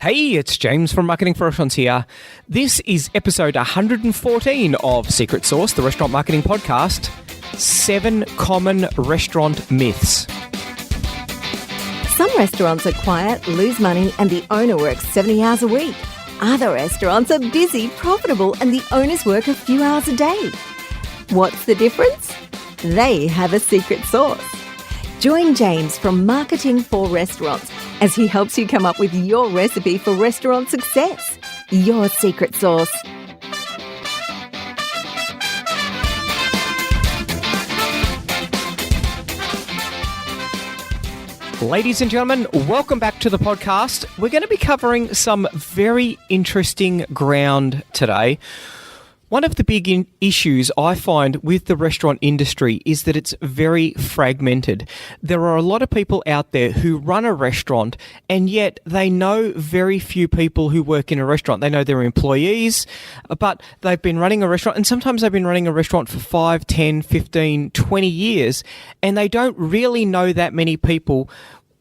Hey, it's James from Marketing for Restaurants here. This is episode 114 of Secret Sauce, the restaurant marketing podcast. 7 common restaurant myths. Some restaurants are quiet, lose money, and the owner works 70 hours a week. Other restaurants are busy, profitable, and the owners work a few hours a day. What's the difference? They have a secret sauce. Join James from Marketing for Restaurants as he helps you come up with your recipe for restaurant success. Your secret sauce. Ladies and gentlemen, welcome back to the podcast. We're going to be covering some very interesting ground today. One of the big issues I find with the restaurant industry is that it's very fragmented. There are a lot of people out there who run a restaurant, and yet they know very few people who work in a restaurant. They know their employees, but they've been running a restaurant, and sometimes they've been running a restaurant for 5, 10, 15, 20 years, and they don't really know that many people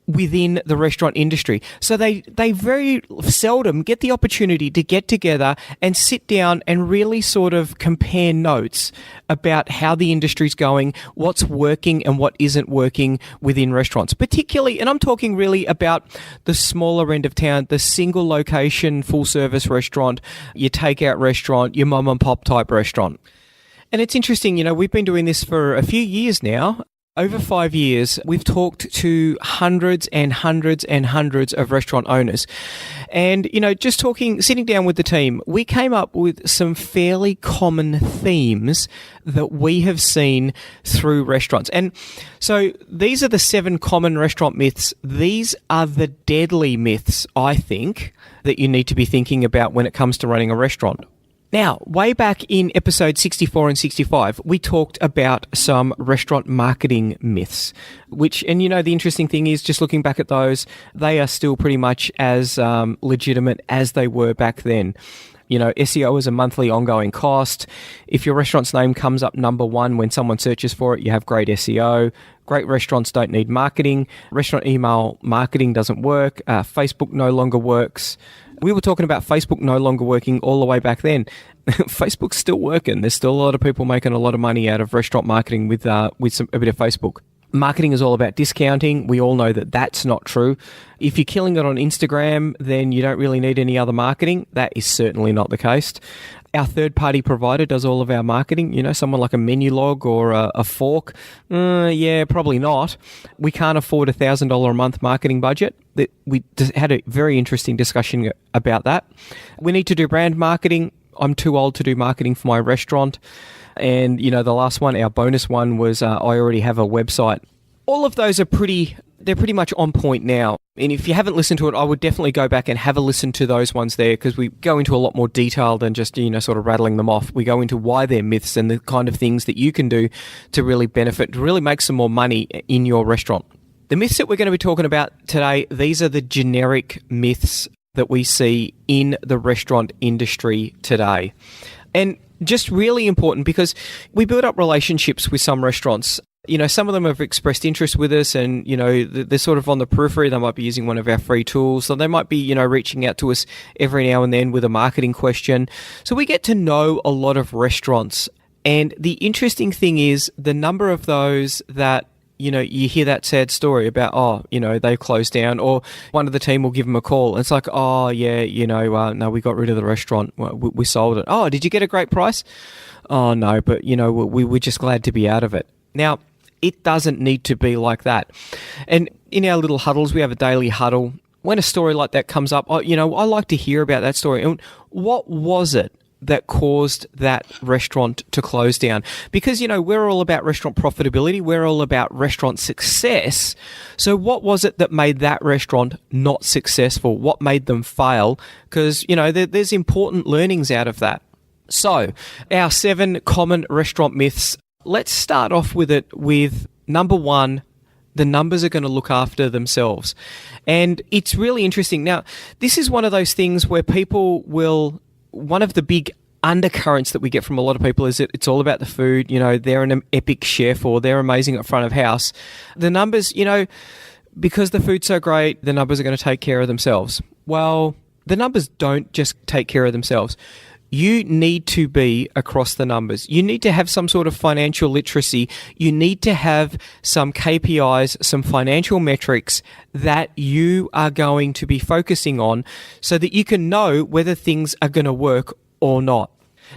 within the restaurant industry. So they very seldom get the opportunity to get together and sit down and really sort of compare notes about how the industry's going, what's working and what isn't working within restaurants. Particularly, and I'm talking really about the smaller end of town, the single location, full service restaurant, your takeout restaurant, your mom and pop type restaurant. And it's interesting, we've been doing this for a few years now. Over 5 years, we've talked to hundreds and hundreds and hundreds of restaurant owners. And, just sitting down with the team, we came up with some fairly common themes that we have seen through restaurants. And so these are the 7 common restaurant myths. These are the deadly myths, I think, that you need to be thinking about when it comes to running a restaurant. Now, way back in episode 64 and 65, we talked about some restaurant marketing myths, and the interesting thing is, just looking back at those, they are still pretty much as legitimate as they were back then. SEO is a monthly ongoing cost. If your restaurant's name comes up number 1 when someone searches for it, you have great SEO. Great restaurants don't need marketing. Restaurant email marketing doesn't work. Facebook no longer works. We were talking about Facebook no longer working all the way back then. Facebook's still working. There's still a lot of people making a lot of money out of restaurant marketing with a bit of Facebook. Marketing is all about discounting. We all know that that's not true. If you're killing it on Instagram, then you don't really need any other marketing. That is certainly not the case. Our third-party provider does all of our marketing. Someone like a Menulog or a Fork. Yeah, probably not. We can't afford $1,000 a month marketing budget. We had a very interesting discussion about that. We need to do brand marketing. I'm too old to do marketing for my restaurant. And, the last one, our bonus one, was I already have a website. All of those are pretty much on point now. And if you haven't listened to it, I would definitely go back and have a listen to those ones there, because we go into a lot more detail than just, sort of rattling them off. We go into why they're myths and the kind of things that you can do to really benefit, to really make some more money in your restaurant. The myths that we're going to be talking about today, these are the generic myths that we see in the restaurant industry today. And just really important, because we build up relationships with some restaurants. Some of them have expressed interest with us, and, they're sort of on the periphery. They might be using one of our free tools. So they might be, reaching out to us every now and then with a marketing question. So we get to know a lot of restaurants. And the interesting thing is the number of those that, you hear that sad story about, they closed down, or one of the team will give them a call. And it's like, no, we got rid of the restaurant. We sold it. Oh, did you get a great price? Oh, no, but, we're just glad to be out of it. Now, it doesn't need to be like that. And in our little huddles, we have a daily huddle. When a story like that comes up, I like to hear about that story. And what was it that caused that restaurant to close down? Because, we're all about restaurant profitability. We're all about restaurant success. So what was it that made that restaurant not successful? What made them fail? Because, there's important learnings out of that. So our 7 common restaurant myths. Let's start off with it with number 1. The numbers are going to look after themselves. And it's really interesting. Now, this is one of those things where people will, one of the big undercurrents that we get from a lot of people is that it's all about the food. They're an epic chef, or they're amazing at front of house. The numbers, because the food's so great, the numbers are going to take care of themselves. Well, the numbers don't just take care of themselves. You need to be across the numbers. You need to have some sort of financial literacy. You need to have some KPIs, some financial metrics that you are going to be focusing on so that you can know whether things are going to work or not.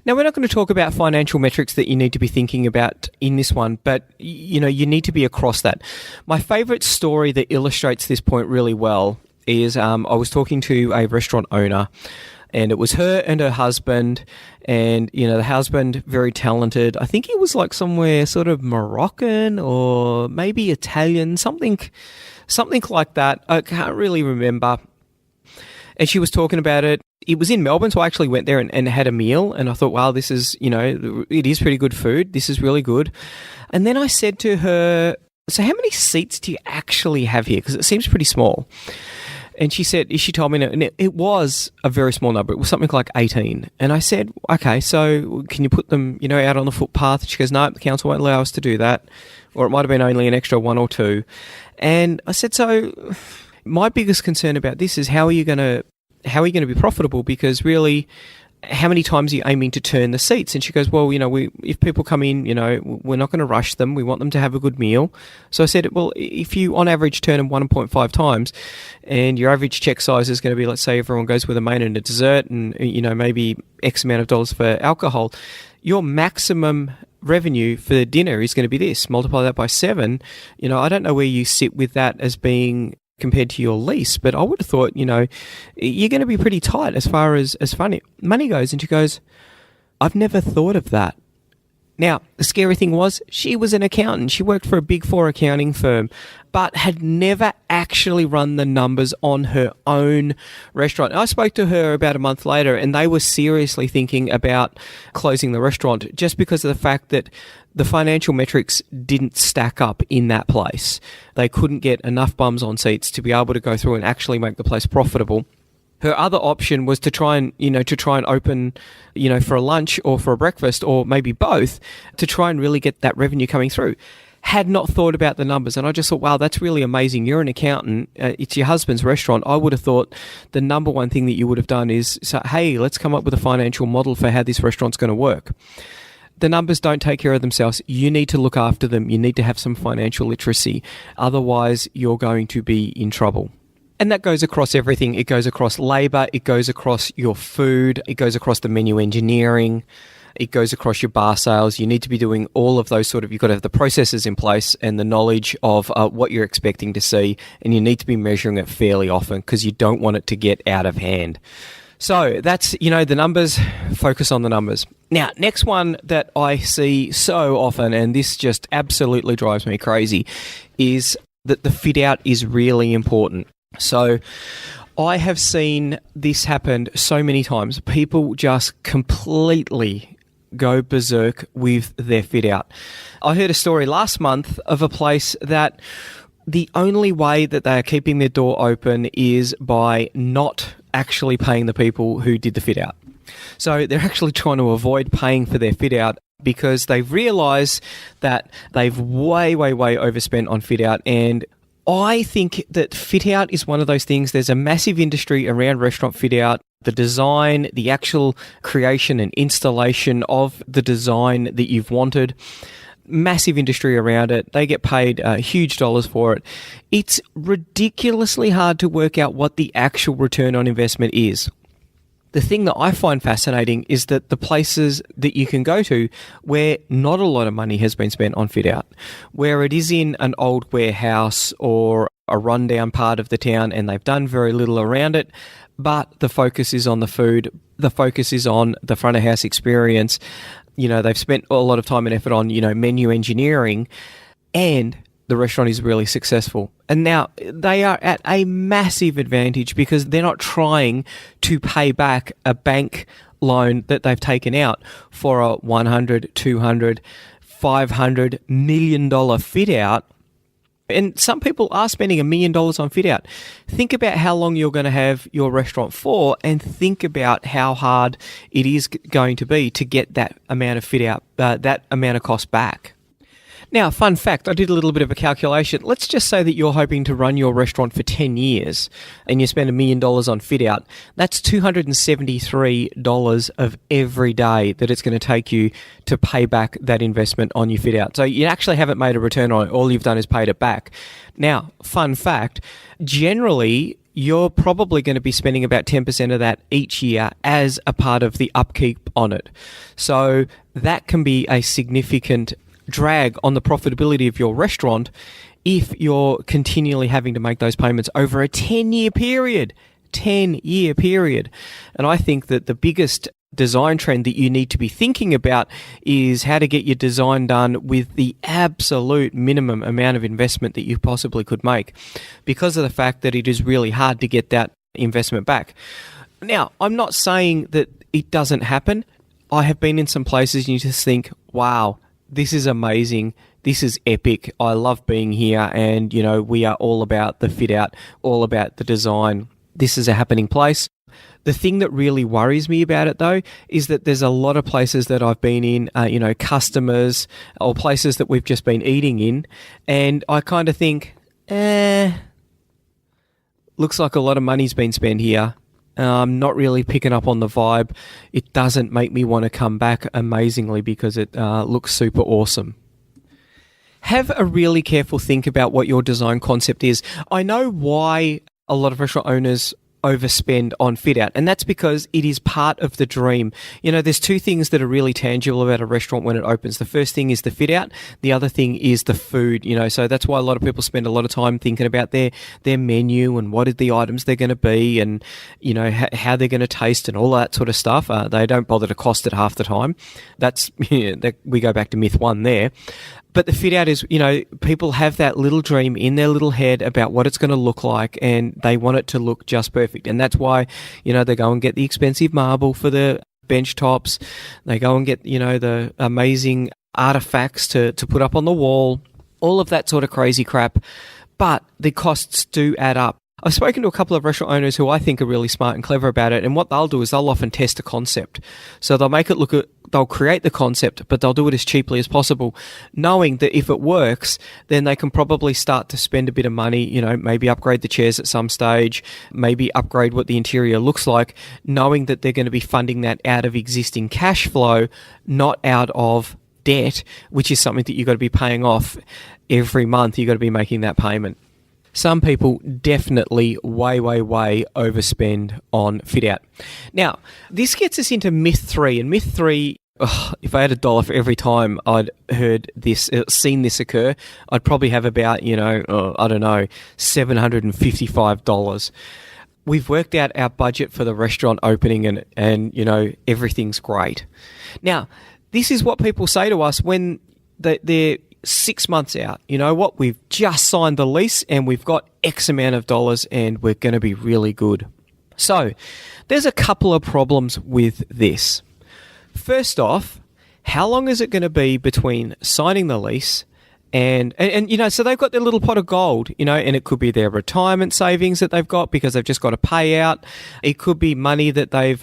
Now, we're not going to talk about financial metrics that you need to be thinking about in this one, but you need to be across that. My favorite story that illustrates this point really well is I was talking to a restaurant owner, and it was her and her husband, and the husband, very talented. I think he was like somewhere sort of Moroccan or maybe Italian, something like that. I can't really remember. And she was talking about it. It was in Melbourne, so I actually went there and had a meal, and I thought, wow, this is, it is pretty good food. This is really good. And then I said to her, so how many seats do you actually have here? Because it seems pretty small. And she told me, and it was a very small number. It was something like 18. And I said, okay, so can you put them, out on the footpath? She goes, no, the council won't allow us to do that. Or it might have been only an extra one or two. And I said, so my biggest concern about this is how are you going to be profitable? Because really, how many times are you aiming to turn the seats? And she goes, well, if people come in, we're not going to rush them. We want them to have a good meal. So I said, well, if you on average turn them 1.5 times and your average check size is going to be, let's say everyone goes with a main and a dessert and, maybe X amount of dollars for alcohol, your maximum revenue for dinner is going to be this. Multiply that by 7. I don't know where you sit with that as being compared to your lease, but I would have thought, you're going to be pretty tight as far as money goes. And she goes, I've never thought of that. Now, the scary thing was she was an accountant. She worked for a Big Four accounting firm, but had never actually run the numbers on her own restaurant. I spoke to her about a month later, and they were seriously thinking about closing the restaurant just because of the fact that the financial metrics didn't stack up in that place. They couldn't get enough bums on seats to be able to go through and actually make the place profitable. Her other option was to try and open, for a lunch or for a breakfast or maybe both, to try and really get that revenue coming through. Had not thought about the numbers, and I just thought, wow, that's really amazing. You're an accountant. It's your husband's restaurant. I would have thought the number one thing that you would have done is say, hey, let's come up with a financial model for how this restaurant's going to work. The numbers don't take care of themselves. You need to look after them. You need to have some financial literacy. Otherwise, you're going to be in trouble. And that goes across everything. It goes across labor. It goes across your food. It goes across the menu engineering. It goes across your bar sales. You need to be doing all of those you've got to have the processes in place and the knowledge of what you're expecting to see. And you need to be measuring it fairly often because you don't want it to get out of hand. So that's, the numbers, focus on the numbers. Now, next one that I see so often, and this just absolutely drives me crazy, is that the fit out is really important. So I have seen this happen so many times. People just completely go berserk with their fit out. I heard a story last month of a place that the only way that they are keeping their door open is by not actually paying the people who did the fit out. So they're actually trying to avoid paying for their fit out because they've realised that they've way overspent on fit out. And I think that fit out is one of those things. There's a massive industry around restaurant fit out. The design, the actual creation and installation of the design that you've wanted. Massive industry around it. They get paid huge dollars for it. It's ridiculously hard to work out what the actual return on investment is. The thing that I find fascinating is that the places that you can go to where not a lot of money has been spent on fit out, where it is in an old warehouse or a rundown part of the town and they've done very little around it, but the focus is on the food, the focus is on the front of house experience. They've spent a lot of time and effort on, menu engineering, and the restaurant is really successful. And now they are at a massive advantage because they're not trying to pay back a bank loan that they've taken out for a $100, $200, $500 million fit out. And some people are spending $1 million on fit out. Think about how long you're going to have your restaurant for and think about how hard it is going to be to get that amount of fit out, that amount of cost back. Now, fun fact, I did a little bit of a calculation. Let's just say that you're hoping to run your restaurant for 10 years and you spend $1 million on fit out. That's $273 of every day that it's going to take you to pay back that investment on your fit out. So you actually haven't made a return on it. All you've done is paid it back. Now, fun fact, generally, you're probably going to be spending about 10% of that each year as a part of the upkeep on it. So that can be a significant drag on the profitability of your restaurant if you're continually having to make those payments over a 10-year period. 10-year period. And I think that the biggest design trend that you need to be thinking about is how to get your design done with the absolute minimum amount of investment that you possibly could make, because of the fact that it is really hard to get that investment back. Now, I'm not saying that it doesn't happen. I have been in some places and you just think, wow, this is amazing. This is epic. I love being here. And, we are all about the fit out, all about the design. This is a happening place. The thing that really worries me about it, though, is that there's a lot of places that I've been in, customers or places that we've just been eating in. And I kind of think, looks like a lot of money's been spent here. I'm not really picking up on the vibe. It doesn't make me want to come back amazingly because it looks super awesome. Have a really careful think about what your design concept is. I know why a lot of restaurant owners overspend on fit out, and that's because it is part of the dream. There's two things that are really tangible about a restaurant when it opens. The first thing is the fit out, the other thing is the food. So that's why a lot of people spend a lot of time thinking about their menu and what are the items they're going to be, and how they're going to taste and all that sort of stuff. They don't bother to cost it half the time. That's we go back to myth one there. But the fit out is, people have that little dream in their little head about what it's going to look like, and they want it to look just perfect. And that's why, they go and get the expensive marble for the bench tops. They go and get, the amazing artifacts to put up on the wall, all of that sort of crazy crap. But the costs do add up. I've spoken to a couple of restaurant owners who I think are really smart and clever about it, and what they'll do is they'll often test a concept. So they'll create the concept, but they'll do it as cheaply as possible, knowing that if it works, then they can probably start to spend a bit of money, maybe upgrade the chairs at some stage, maybe upgrade what the interior looks like, knowing that they're going to be funding that out of existing cash flow, not out of debt, which is something that you've got to be paying off every month. You've got to be making that payment. Some people definitely way overspend on fit out. Now, this gets us into myth 3. And myth 3, if I had $1 for every time I'd seen this occur, I'd probably have about, $755. We've worked out our budget for the restaurant opening and everything's great. Now, this is what people say to us when they're 6 months out. You know what? We've just signed the lease and we've got X amount of dollars and we're going to be really good. So there's a couple of problems with this. First off, how long is it going to be between signing the lease and so they've got their little pot of gold, and it could be their retirement savings that they've got because they've just got a payout. It could be money that they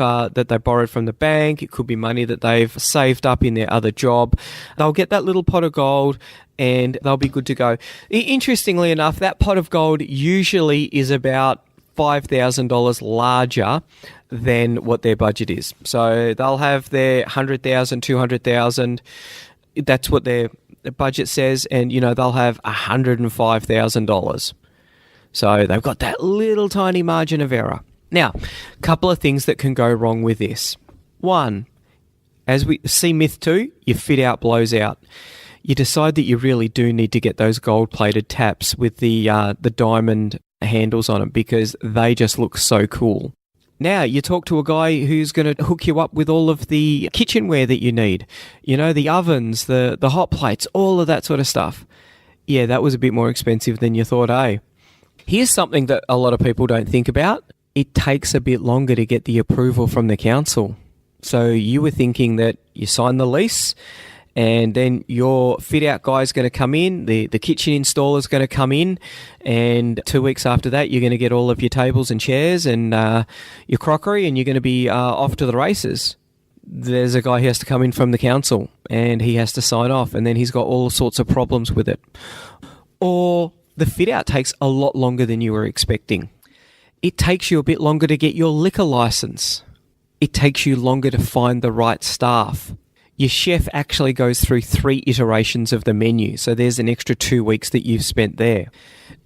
borrowed from the bank. It could be money that they've saved up in their other job. They'll get that little pot of gold and they'll be good to go. Interestingly enough, that pot of gold usually is about $5,000 larger than what their budget is. So they'll have their $100,000, $200,000. That's what their budget says, and they'll have $105,000. So they've got that little tiny margin of error. Now, a couple of things that can go wrong with this. One, as we see myth 2, your fit out blows out. You decide that you really do need to get those gold-plated taps with the diamond handles on them because they just look so cool. Now, you talk to a guy who's going to hook you up with all of the kitchenware that you need. The ovens, the hot plates, all of that sort of stuff. Yeah, that was a bit more expensive than you thought, eh? Here's something that a lot of people don't think about. It takes a bit longer to get the approval from the council. So you were thinking that you signed the lease and then your fit-out guy is going to come in, the kitchen installer is going to come in, and 2 weeks after that, you're going to get all of your tables and chairs and your crockery, and you're going to be off to the races. there's a guy who has to come in from the council and he has to sign off, and then he's got all sorts of problems with it. Or the fit out takes a lot longer than you were expecting. It takes you a bit longer to get your liquor license. It takes you longer to find the right staff. Your chef actually goes through 3 iterations of the menu, so there's an extra 2 weeks that you've spent there.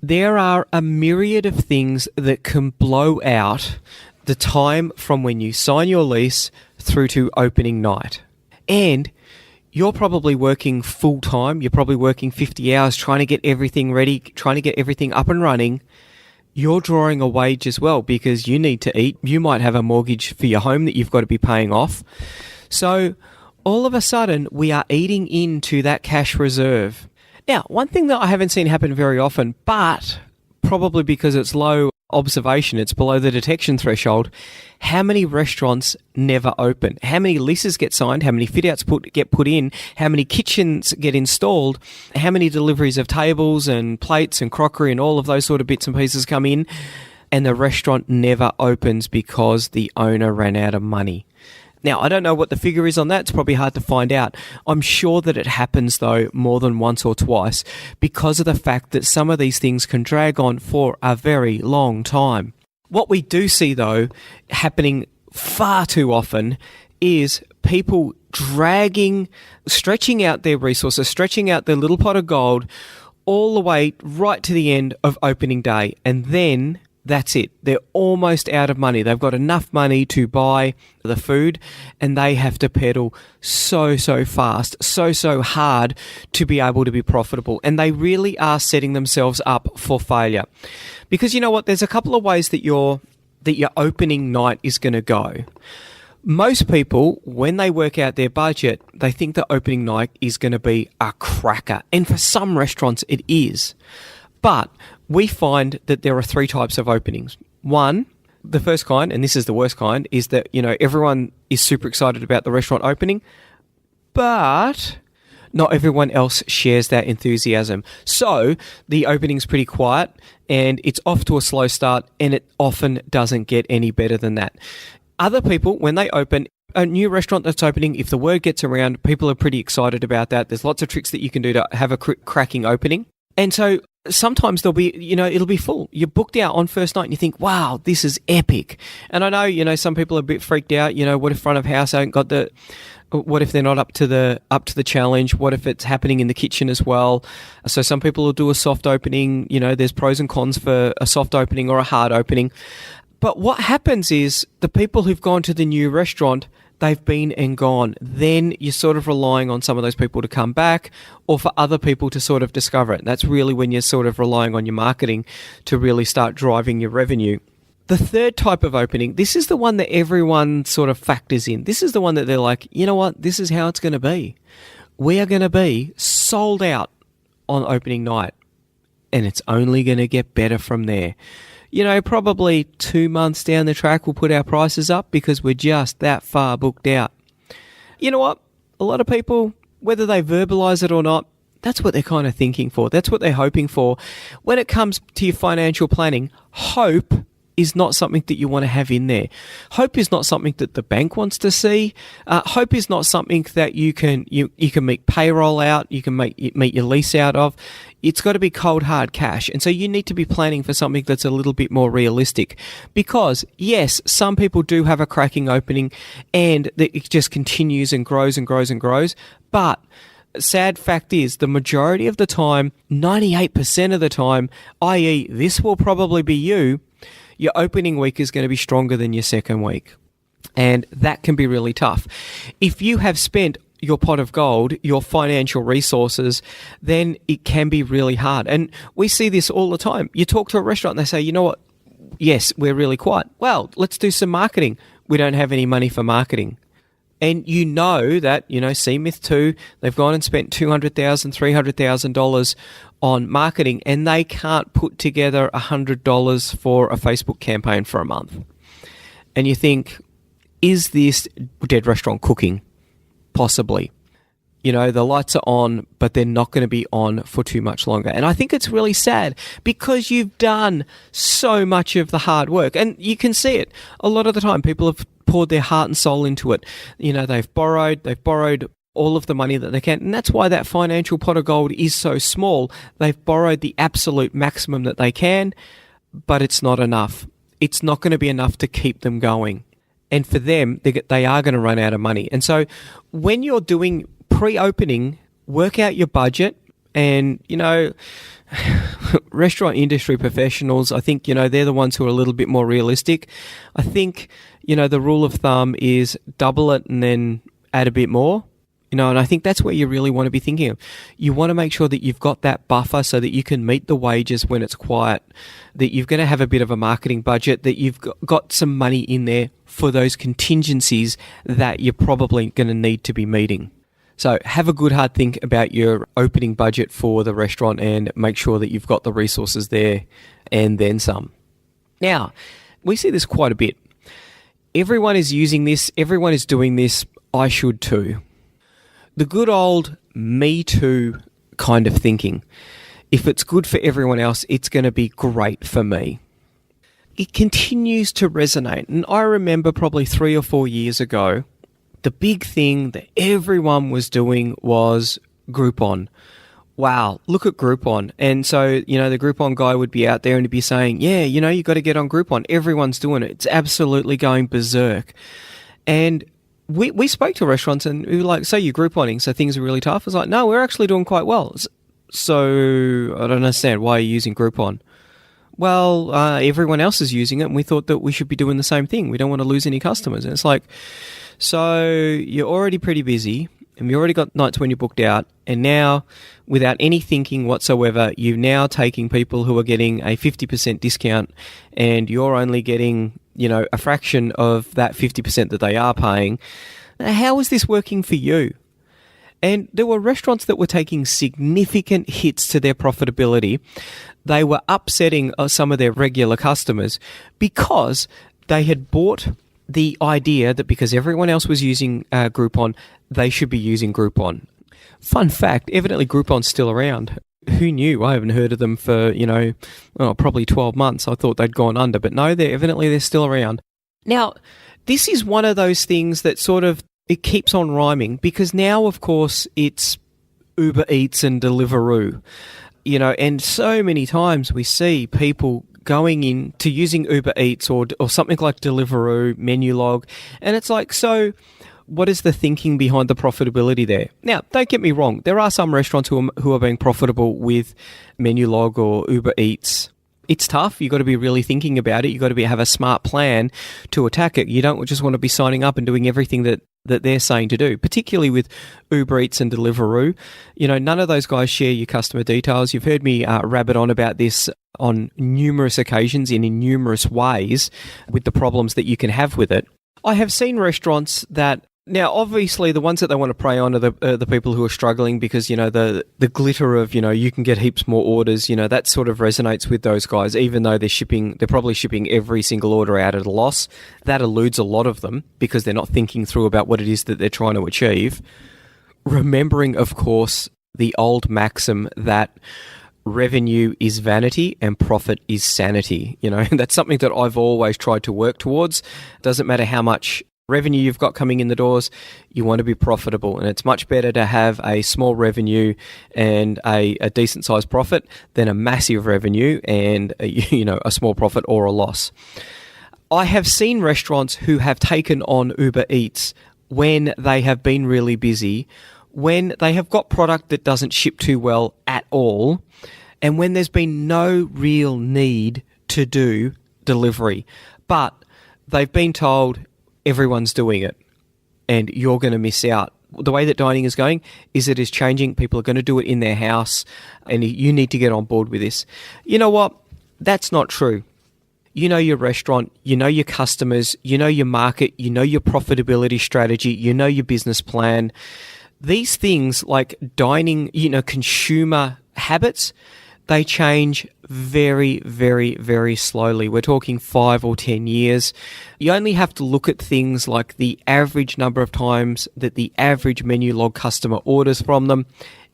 There are a myriad of things that can blow out the time from when you sign your lease through to opening night. And you're probably working full time, you're probably working 50 hours trying to get everything ready, trying to get everything up and running. You're drawing a wage as well because you need to eat. You might have a mortgage for your home that you've got to be paying off. So all of a sudden, we are eating into that cash reserve. Now, one thing that I haven't seen happen very often, but probably because it's low observation, it's below the detection threshold, how many restaurants never open? How many leases get signed? How many fit-outs get put in? How many kitchens get installed? How many deliveries of tables and plates and crockery and all of those sort of bits and pieces come in? And the restaurant never opens because the owner ran out of money. Now, I don't know what the figure is on that. It's probably hard to find out. I'm sure that it happens, though, more than once or twice because of the fact that some of these things can drag on for a very long time. What we do see, though, happening far too often is people stretching out their resources, stretching out their little pot of gold all the way right to the end of opening day. And then that's it. They're almost out of money. They've got enough money to buy the food and they have to pedal so fast, so hard to be able to be profitable. And they really are setting themselves up for failure. Because you know what? There's a couple of ways that your opening night is going to go. Most people, when they work out their budget, they think the opening night is going to be a cracker. And for some restaurants, it is. But we find that there are 3 types of openings. One, the first kind, and this is the worst kind, is that, everyone is super excited about the restaurant opening, but not everyone else shares that enthusiasm. So the opening's pretty quiet and it's off to a slow start, and it often doesn't get any better than that. Other people, when they open a new restaurant that's opening, if the word gets around, people are pretty excited about that. There's lots of tricks that you can do to have a cracking opening. And so sometimes there'll be, it'll be full. You're booked out on first night and you think, wow, this is epic. And I know, some people are a bit freaked out. What if front of house haven't got what if they're not up to the challenge? What if it's happening in the kitchen as well? So some people will do a soft opening. There's pros and cons for a soft opening or a hard opening. But what happens is the people who've gone to the new restaurant, they've been and gone. Then you're sort of relying on some of those people to come back or for other people to sort of discover it. And that's really when you're sort of relying on your marketing to really start driving your revenue. The third type of opening, this is the one that everyone sort of factors in. This is the one that they're like, you know what, this is how it's going to be. We are going to be sold out on opening night, and it's only going to get better from there. Probably 2 months down the track, we'll put our prices up because we're just that far booked out. You know what? A lot of people, whether they verbalize it or not, that's what they're kind of thinking for. That's what they're hoping for. When it comes to your financial planning, hope is not something that you want to have in there. Hope is not something that the bank wants to see. Hope is not something that you can make payroll out, you can meet your lease out of. It's got to be cold hard cash. And so you need to be planning for something that's a little bit more realistic. Because yes, some people do have a cracking opening and it just continues and grows and grows and grows. But sad fact is, the majority of the time, 98% of the time, i.e. this will probably be you, your opening week is going to be stronger than your second week. And that can be really tough. If you have spent your pot of gold, your financial resources, then it can be really hard. And we see this all the time. You talk to a restaurant and they say, you know what? Yes, we're really quiet. Well, let's do some marketing. We don't have any money for marketing. And you know that, C-Myth 2, they've gone and spent $200,000, $300,000 on marketing, and they can't put together $100 for a Facebook campaign for a month. And you think, is this dead restaurant cooking? Possibly. The lights are on, but they're not going to be on for too much longer. And I think it's really sad because you've done so much of the hard work. And you can see it. A lot of the time, people have poured their heart and soul into it. They've borrowed all of the money that they can. And that's why that financial pot of gold is so small. They've borrowed the absolute maximum that they can, but it's not enough. It's not going to be enough to keep them going. And for them, they are going to run out of money. And so when you're doing pre-opening, work out your budget. And, restaurant industry professionals, I think, they're the ones who are a little bit more realistic. I think, the rule of thumb is double it and then add a bit more. And I think that's where you really want to be thinking of. You want to make sure that you've got that buffer so that you can meet the wages when it's quiet, that you're going to have a bit of a marketing budget, that you've got some money in there for those contingencies that you're probably going to need to be meeting. So have a good hard think about your opening budget for the restaurant and make sure that you've got the resources there and then some. Now, we see this quite a bit. Everyone is using this. Everyone is doing this. I should too. The good old me too kind of thinking. If it's good for everyone else, it's going to be great for me. It continues to resonate. And I remember probably 3 or 4 years ago, the big thing that everyone was doing was Groupon. Wow, look at Groupon. And so, the Groupon guy would be out there and he'd be saying, yeah, you got to get on Groupon. Everyone's doing it. It's absolutely going berserk. And we spoke to restaurants and we were like, so you're Grouponing, so things are really tough? I was like, no, we're actually doing quite well. So I don't understand. Why are you using Groupon? Well, everyone else is using it and we thought that we should be doing the same thing. We don't want to lose any customers. And it's like, so you're already pretty busy and you already got nights when you're booked out. And now, without any thinking whatsoever, you're now taking people who are getting a 50% discount and you're only getting, a fraction of that 50% that they are paying. How is this working for you? And there were restaurants that were taking significant hits to their profitability. They were upsetting some of their regular customers because they had bought the idea that because everyone else was using Groupon, they should be using Groupon. Fun fact, evidently Groupon's still around. Who knew? I haven't heard of them for, probably 12 months. I thought they'd gone under, but no, they're still around. Now, this is one of those things that sort of, it keeps on rhyming because now, of course, it's Uber Eats and Deliveroo, and so many times we see people going into using Uber Eats or something like Deliveroo, Menulog, and it's like, so what is the thinking behind the profitability there? Now, don't get me wrong. There are some restaurants who are being profitable with Menulog or Uber Eats. It's tough. You've got to be really thinking about it. You've got to have a smart plan to attack it. You don't just want to be signing up and doing everything that they're saying to do, particularly with Uber Eats and Deliveroo. None of those guys share your customer details. You've heard me rabbit on about this on numerous occasions and in numerous ways with the problems that you can have with it. I have seen restaurants that, now obviously the ones that they want to prey on are the people who are struggling because, the glitter of, you can get heaps more orders, that sort of resonates with those guys, even though they're probably shipping every single order out at a loss. That eludes a lot of them because they're not thinking through about what it is that they're trying to achieve. Remembering, of course, the old maxim that revenue is vanity and profit is sanity. That's something that I've always tried to work towards. Doesn't matter how much revenue you've got coming in the doors, you want to be profitable, and it's much better to have a small revenue and a decent sized profit than a massive revenue and a small profit or a loss. I have seen restaurants who have taken on Uber Eats when they have been really busy, when they have got product that doesn't ship too well at all, and when there's been no real need to do delivery, but they've been told everyone's doing it and you're going to miss out. The way that dining is going is it is changing. People are going to do it in their house and you need to get on board with this. You know what? That's not true. You know your restaurant, you know your customers, you know your market, you know your profitability strategy, you know your business plan. These things like dining, consumer habits, they change very, very, very slowly. We're talking 5 or 10 years. You only have to look at things like the average number of times that the average menu log customer orders from them,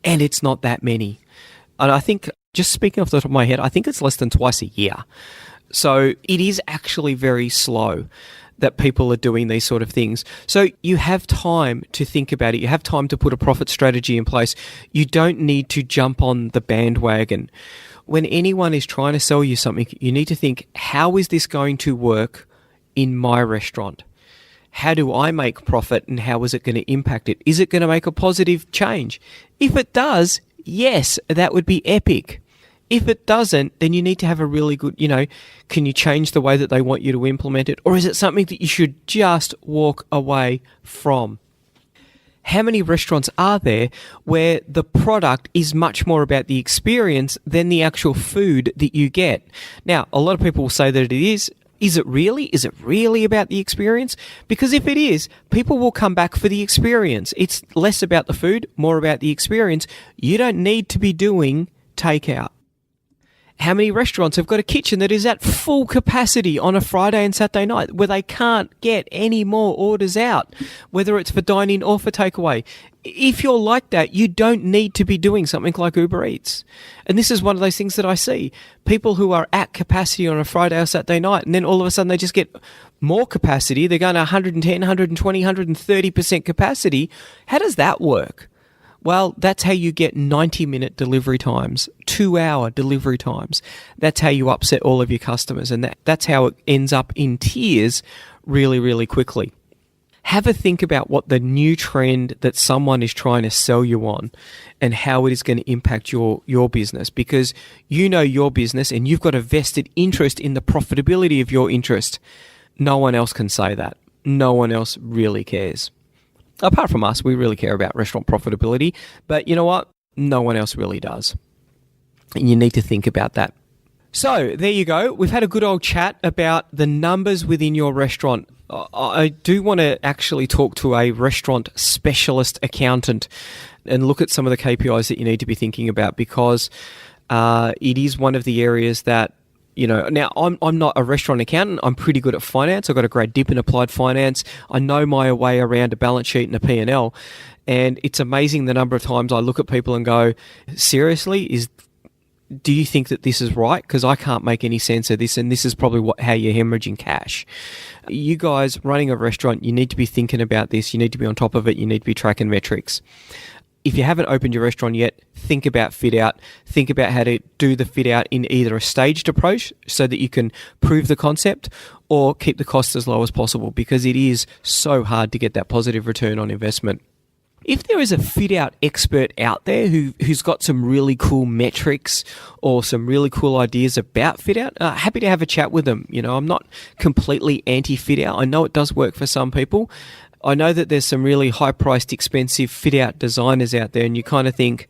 and it's not that many. And I think, just speaking off the top of my head, I think it's less than twice a year. So it is actually very slow that people are doing these sort of things. So you have time to think about it. You have time to put a profit strategy in place. You don't need to jump on the bandwagon. When anyone is trying to sell you something, you need to think, how is this going to work in my restaurant? How do I make profit, and how is it going to impact it? Is it going to make a positive change? If it does, yes, that would be epic. If it doesn't, then you need to have a really good, can you change the way that they want you to implement it? Or is it something that you should just walk away from? How many restaurants are there where the product is much more about the experience than the actual food that you get? Now, a lot of people will say that it is. Is it really? Is it really about the experience? Because if it is, people will come back for the experience. It's less about the food, more about the experience. You don't need to be doing takeout. How many restaurants have got a kitchen that is at full capacity on a Friday and Saturday night where they can't get any more orders out, whether it's for dine-in or for takeaway? If you're like that, you don't need to be doing something like Uber Eats. And this is one of those things that I see. People who are at capacity on a Friday or Saturday night, and then all of a sudden they just get more capacity. They're going to 110, 120, 130% capacity. How does that work? Well, that's how you get 90-minute delivery times, 2-hour delivery times. That's how you upset all of your customers, and that's how it ends up in tears really, really quickly. Have a think about what the new trend that someone is trying to sell you on and how it is going to impact your business, because you know your business and you've got a vested interest in the profitability of your interest. No one else can say that. No one else really cares. Apart from us, we really care about restaurant profitability, but you know what? No one else really does. And you need to think about that. So there you go. We've had a good old chat about the numbers within your restaurant. I do want to actually talk to a restaurant specialist accountant and look at some of the KPIs that you need to be thinking about, because it is one of the areas that, now I'm not a restaurant accountant. I'm pretty good at finance. I've got a great dip in applied finance. I know my way around a balance sheet and a P&L. And it's amazing the number of times I look at people and go, seriously, do you think that this is right? Because I can't make any sense of this, and this is probably how you're hemorrhaging cash. You guys running a restaurant, you need to be thinking about this. You need to be on top of it. You need to be tracking metrics. If you haven't opened your restaurant yet, think about fit out. Think about how to do the fit out in either a staged approach so that you can prove the concept, or keep the costs as low as possible, because it is so hard to get that positive return on investment. If there is a fit out expert out there who's got some really cool metrics or some really cool ideas about fit out, happy to have a chat with them. I'm not completely anti fit out. I know it does work for some people. I know that there's some really high-priced, expensive fit-out designers out there, and you kind of think,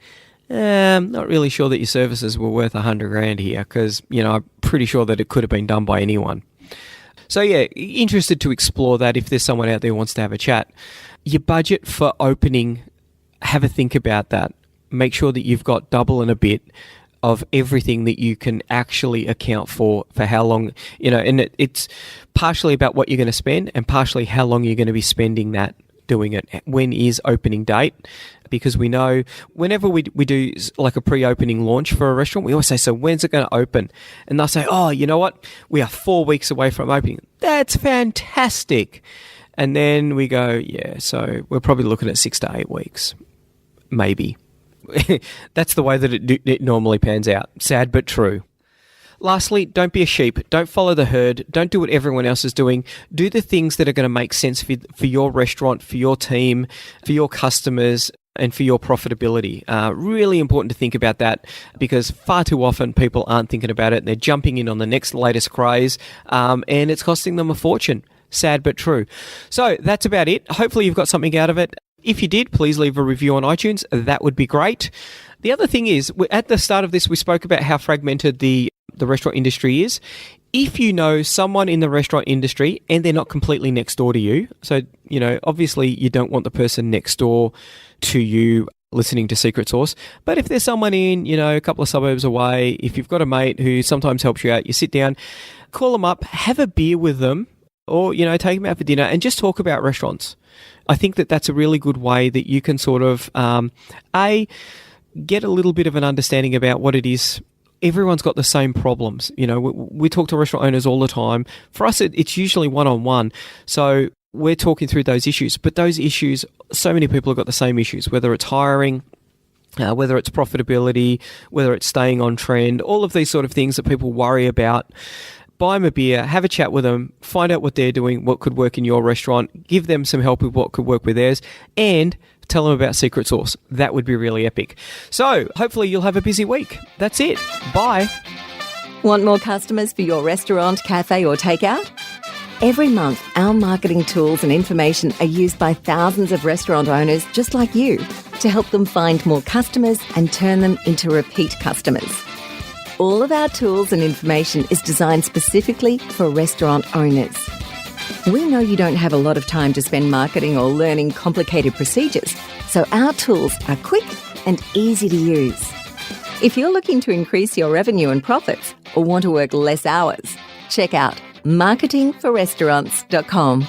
I'm not really sure that your services were worth $100,000 here, because, I'm pretty sure that it could have been done by anyone. So yeah, interested to explore that if there's someone out there who wants to have a chat. Your budget for opening, have a think about that. Make sure that you've got double and a bit of everything that you can actually account for how long, and it's partially about what you're going to spend and partially how long you're going to be spending that doing it. When is opening date? Because we know whenever we do like a pre-opening launch for a restaurant, we always say, so when's it going to open? And they'll say, oh, you know what? We are 4 weeks away from opening. That's fantastic. And then we go, yeah, so we're probably looking at 6 to 8 weeks, maybe. That's the way that it normally pans out. Sad but true. Lastly, don't be a sheep. Don't follow the herd. Don't do what everyone else is doing. Do the things that are going to make sense for your restaurant, for your team, for your customers, and for your profitability. Really important to think about that, because far too often people aren't thinking about it. They're jumping in on the next latest craze, and it's costing them a fortune. Sad but true. So that's about it. Hopefully you've got something out of it. If you did, please leave a review on iTunes. That would be great. The other thing is, at the start of this, we spoke about how fragmented the restaurant industry is. If you know someone in the restaurant industry and they're not completely next door to you, so, obviously you don't want the person next door to you listening to Secret Sauce. But if there's someone in, a couple of suburbs away, if you've got a mate who sometimes helps you out, you sit down, call them up, have a beer with them, or, take them out for dinner and just talk about restaurants. I think that that's a really good way that you can sort of, get a little bit of an understanding about what it is. Everyone's got the same problems. We talk to restaurant owners all the time. For us, it's usually one-on-one. So we're talking through those issues. But those issues, so many people have got the same issues, whether it's hiring, whether it's profitability, whether it's staying on trend, all of these sort of things that people worry about. Buy them a beer, have a chat with them, find out what they're doing, what could work in your restaurant, give them some help with what could work with theirs, and tell them about Secret Sauce. That would be really epic. So hopefully you'll have a busy week. That's it. Bye. Want more customers for your restaurant, cafe or takeout? Every month, our marketing tools and information are used by thousands of restaurant owners just like you to help them find more customers and turn them into repeat customers. All of our tools and information is designed specifically for restaurant owners. We know you don't have a lot of time to spend marketing or learning complicated procedures, so our tools are quick and easy to use. If you're looking to increase your revenue and profits or want to work less hours, check out marketingforrestaurants.com.